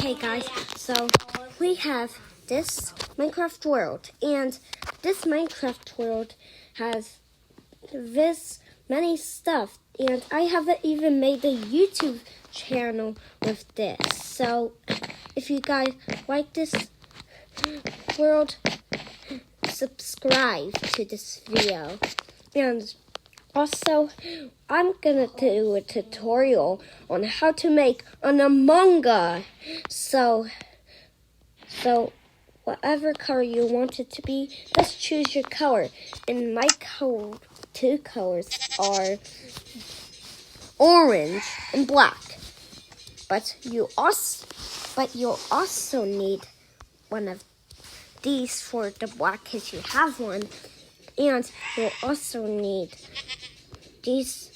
Okay guys, so we have this Minecraft world, and this Minecraft world has this many stuff, and I haven't even made a YouTube channel with this. So if you guys like this world, subscribe to this video. And also, I'm gonna do a tutorial on how to make an Among Us. So whatever color you want it to be, just choose your color. And my two colors are orange and black. But you'll also need one of these for the black because you have one. And you'll also need these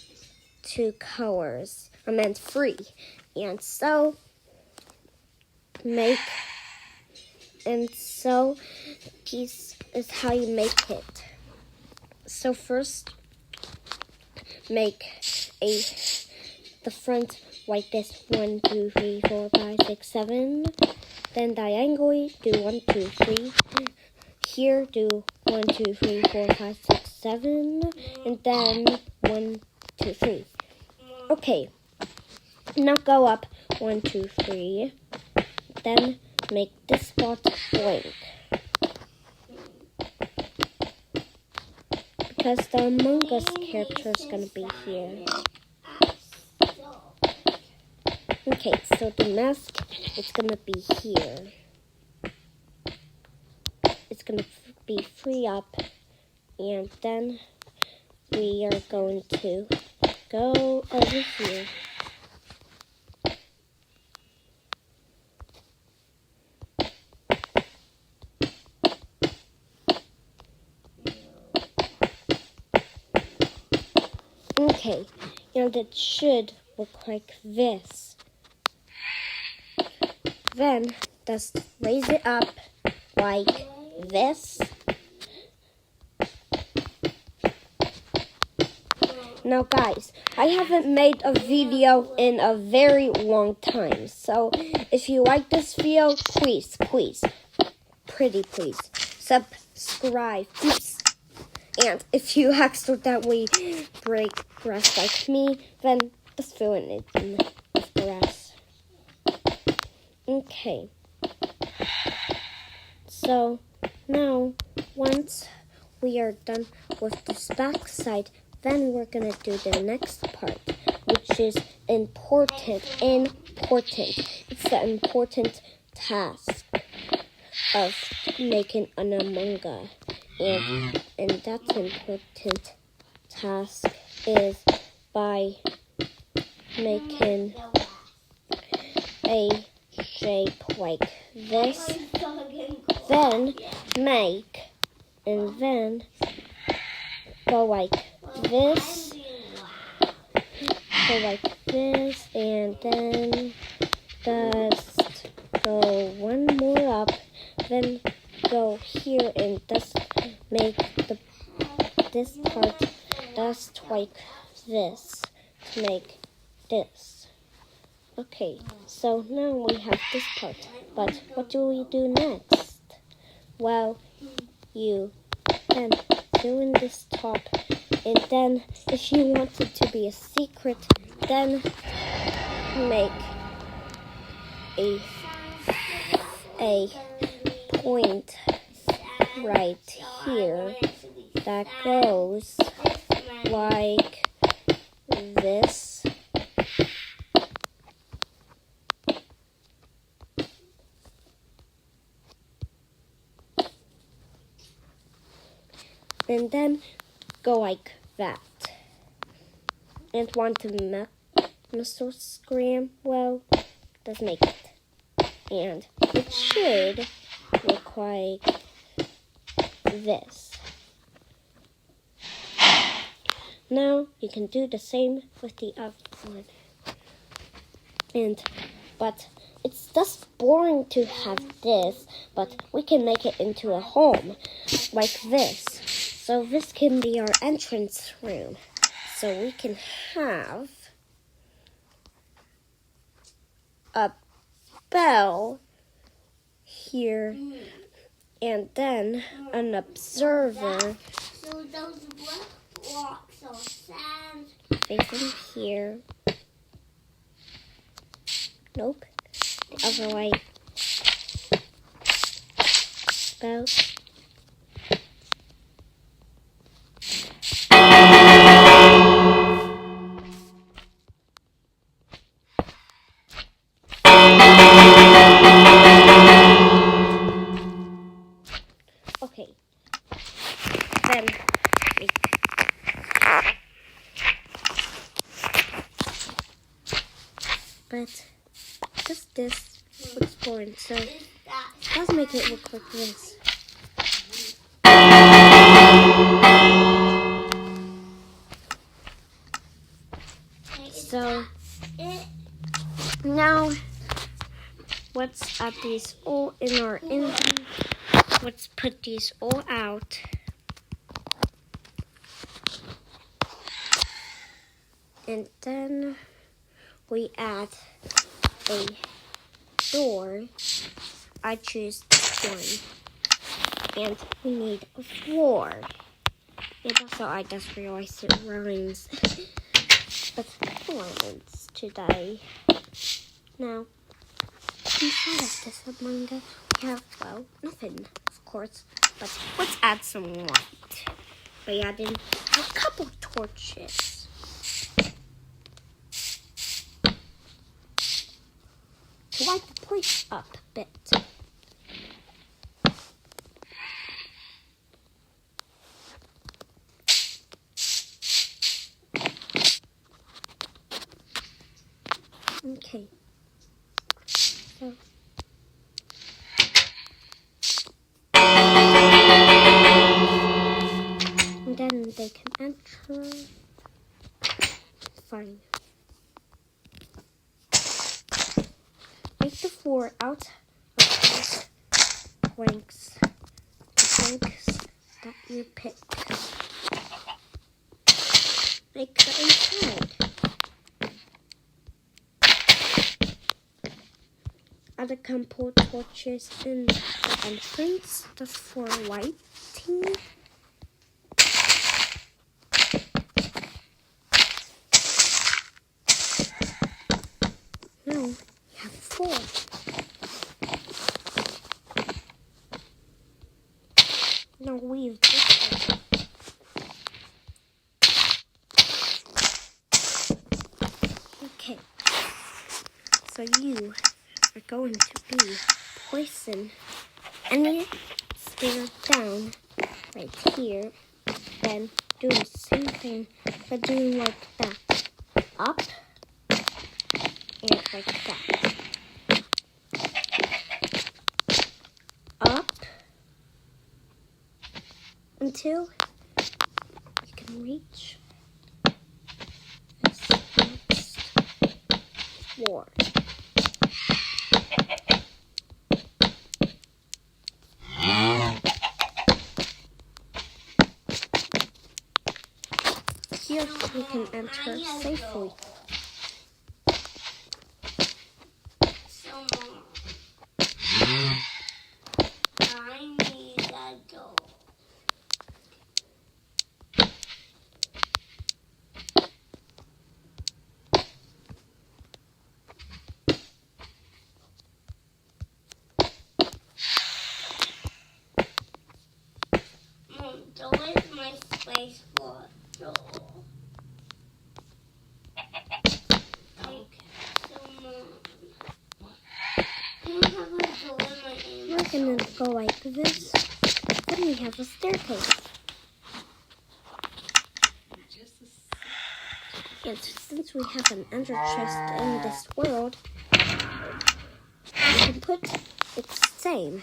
two colors. I meant three. And so this is how you make it. So first, make the front like this: 1, 2, 3, 4, 5, 6, 7. Then diagonally do 1, 2, 3. Here do 1, 2, 3, 4, 5, 6, 7, and then 1, 2, 3. Okay. Now go up 1, 2, 3. Then make this spot blank, because the Among Us character is going to be here. Okay, so the mask is going to be here. It's going to be free up, and then we are going to go over here. Okay, and it should look like this. Then just raise it up like this. Now guys, I haven't made a video in a very long time. So if you like this video, please, pretty please, subscribe. Oops. And if you accidentally break grass like me, then just fill it in with grass. Okay. So now, once we are done with this back side, then we're going to do the next part, which is important. It's the important task of making an Among Us. And that important task is by making a shape like this, then then go like this, and then just go one more up, then go here and just make this part just like this to make this. Okay, so now we have this part, but what do we do next? Well, you then fill in this top, and then if you want it to be a secret, then make a point right here that goes like this. And then go like that. And want to muscle scram? Well, just make it. And it should look like this. Now you can do the same with the other one. But it's just boring to have this, but we can make it into a home like this. So this can be our entrance room. So we can have a bell here, and then an observer So those blocks are sand. facing here. Nope, the other way. Bell. Okay, then but just this looks boring, so let's make it look like this. So now let's add these all in our engine. Let's put these all out. And then we add a door. I choose this one. And we need a floor. And also I just realized it rhymes. But rhymes today. Now, inside of this manga, we have, well, nothing, of course. But let's add some light by adding a couple torches. To light the place up a bit. Okay. So. And then they can enter. Fine. Make the floor out of these planks. The planks that you pick. Make the inside. Add a couple torches in the entrance just for lighting. Now you have 4. Now leave this one. Okay, so you are going to be placing any stair down right here, then do the same thing, but doing like that, up, and like that, up, until you can reach this next floor. Here you can enter safely. I need a door. Door is my space for a door. Okay, so Mom, can I have a door in my aim? We're gonna go like this. Then we have a staircase. And since we have an ender chest in this world, we can put it same.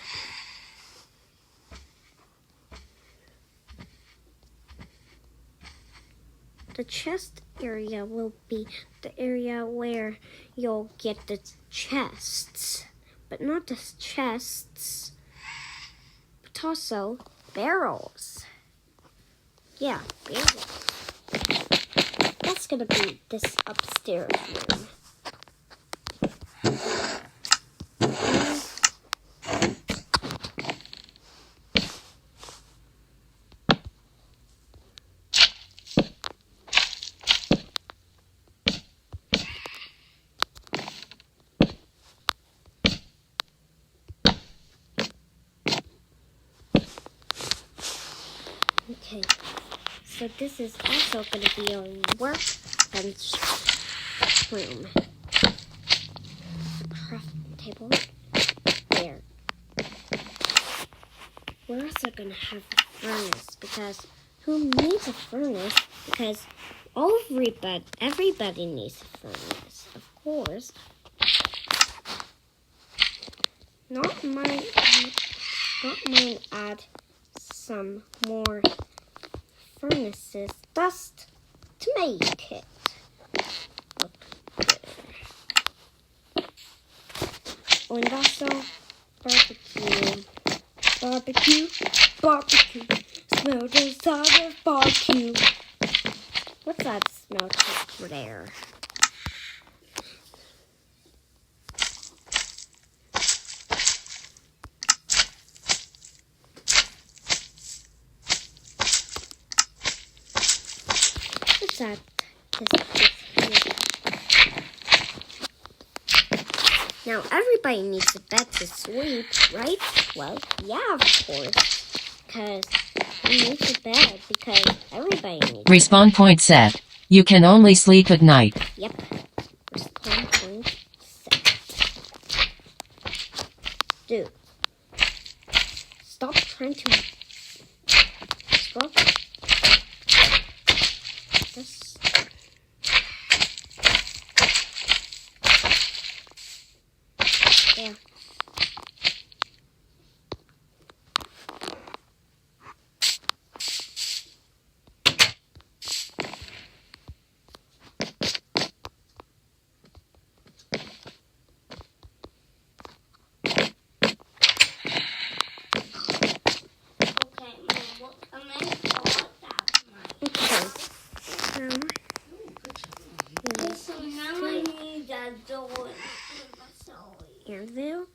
The chest area will be the area where you'll get the chests. But not just chests, but also barrels. Yeah, barrels. That's gonna be this upstairs room. Okay, so this is also going to be a workbench room. Craft table there. We're also going to have a furnace because who needs a furnace? Because everybody needs a furnace, of course. Not mine add some more furnaces just to make it look good. Oh, and also barbecue. Smell the sound of barbecue. What's that smell over there? What's that? Now everybody needs a bed to sleep, right? Well, yeah, of course. Because we need a bed because everybody needs Respawn point set. You can only sleep at night. Yep. Respawn point set. Dude. Stop trying to stop this. There. So now I need a door. Anvil.